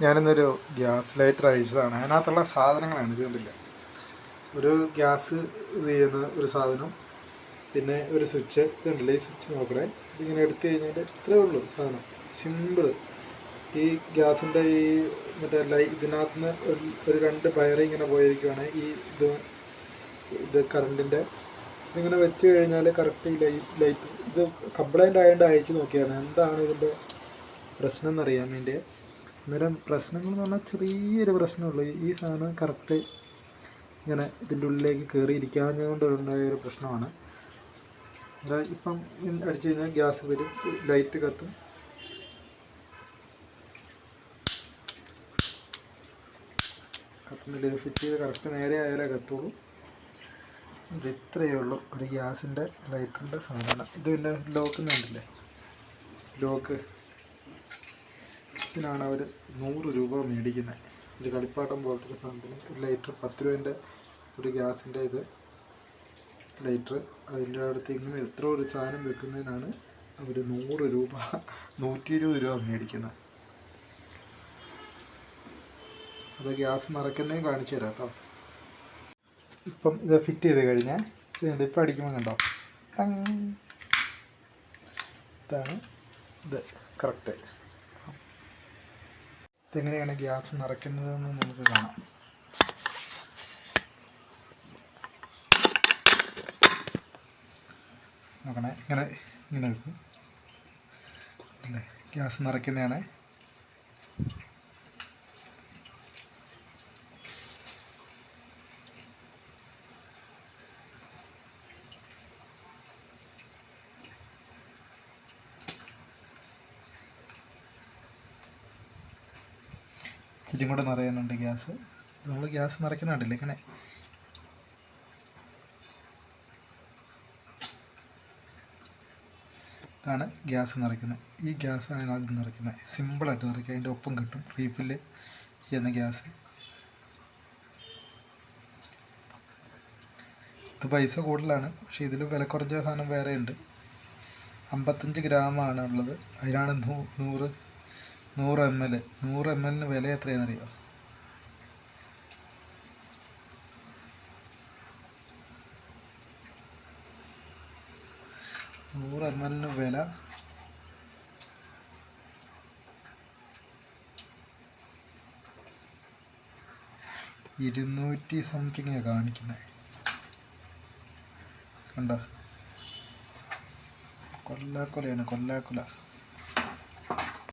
ഞാനിന്നൊരു gas lighter അഴിച്ചതാണ്. അതിനകത്തുള്ള സാധനങ്ങളാണ് ഇത് കണ്ടില്ല. ഒരു ഗ്യാസ് ഇത് ചെയ്യുന്ന ഒരു സാധനം, പിന്നെ ഒരു സ്വിച്ച്. ഇത് കണ്ടില്ല, ഈ സ്വിച്ച് നോക്കണേ. ഇതിങ്ങനെ എടുത്തു കഴിഞ്ഞാൽ ഇത്രയേ ഉള്ളൂ സാധനം, സിമ്പിൾ. ഈ ഗ്യാസിൻ്റെ ഈ മറ്റേ ഇതിനകത്ത് നിന്ന് ഒരു 2 വയർ ഇങ്ങനെ പോയിരിക്കുവാണ്. ഈ ഇത് കറണ്ടിൻ്റെ ഇതിങ്ങനെ വെച്ച് കഴിഞ്ഞാൽ കറക്റ്റ് ഈ ലൈറ്റ് ഇത് കംപ്ലൈൻ്റ് ആയതുകൊണ്ട് അഴിച്ച് നോക്കിയാണ് എന്താണ് ഇതിൻ്റെ പ്രശ്നം എന്നറിയാൻ വേണ്ടി. അന്നേരം പ്രശ്നങ്ങൾ എന്ന് പറഞ്ഞാൽ ചെറിയൊരു പ്രശ്നമുള്ളൂ. ഈ സാധനം കറക്റ്റ് ഇങ്ങനെ ഇതിൻ്റെ ഉള്ളിലേക്ക് കയറി ഇരിക്കാഞ്ഞതുകൊണ്ട് ഉണ്ടായ ഒരു പ്രശ്നമാണ്. ഇപ്പം അടിച്ചു കഴിഞ്ഞാൽ ഗ്യാസ് വരും, ലൈറ്റ് കത്തും. കത്തുന്നില്ല. ഇത് ഫിറ്റ് ചെയ്ത് കറക്റ്റ് നേരെ ആയാലേ കത്തുള്ളൂ. ഇത് ഇത്രയേ ഉള്ളൂ ഒരു ഗ്യാസിൻ്റെ ലൈറ്ററിൻ്റെ സാധനം. ഇത് പിന്നെ ലോക്ക് കണ്ടില്ലേ, ലോക്ക്. ഇതിനാണ് അവർ 100 രൂപ മേടിക്കുന്നത്. ഒരു കളിപ്പാട്ടം പോലത്തെ സാധനത്തിന്. ഒരു ലൈറ്റർ 10 രൂപേൻ്റെ ഒരു ഗ്യാസിൻ്റെ ഇത് ലൈറ്റർ. അതിൻ്റെ അടുത്ത് ഇങ്ങനെ എത്ര ഒരു സാധനം വെക്കുന്നതിനാണ് അവർ 100 രൂപ 120 രൂപ മേടിക്കുന്നത്. അത് ഗ്യാസ് നിറയ്ക്കുന്നതും കാണിച്ചു തരാം കേട്ടോ. ഇപ്പം ഇത് ഫിറ്റ് ചെയ്ത് കഴിഞ്ഞാൽ ഇതുണ്ട്. ഇപ്പം അടിക്കുമ്പോൾ കണ്ടോ, ഇതാണ് ഇത് കറക്റ്റ്. ഇതെങ്ങനെയാണ് ഗ്യാസ് നിറയ്ക്കുന്നതെന്ന് നമുക്ക് കാണാം. നോക്കണേ, ഇങ്ങനെ വെക്കും അല്ലേ. ഗ്യാസ് നിറയ്ക്കുന്നതാണ്. ഇച്ചിരി കൂടെ നിറയാനുണ്ട് ഗ്യാസ്. നമ്മൾ ഗ്യാസ് നിറയ്ക്കുന്നുണ്ടല്ലേ ഇങ്ങനെ. ഇതാണ് ഗ്യാസ് നിറയ്ക്കുന്നത്. ഈ ഗ്യാസാണ് ആദ്യം നിറയ്ക്കുന്നത്. സിമ്പിളായിട്ട് നിറയ്ക്കുക. അതിൻ്റെ ഒപ്പം കിട്ടും റീഫില്ല് ചെയ്യുന്ന ഗ്യാസ്. ഇത് പൈസ കൂടുതലാണ്, പക്ഷേ ഇതിൽ വില കുറഞ്ഞ സാധനം വേറെ ഉണ്ട്. 55 ഗ്രാമാണ് ഉള്ളത്. അതിനാണ് 100 ml. 100 ml വില എത്രയാണെന്നറിയോ? 100 ml വില 200 സംതിങ് കാണിക്കുന്നത്. കണ്ടോ, കൊല്ലാക്കൊലയാണ്, കൊല്ലാക്കൊല.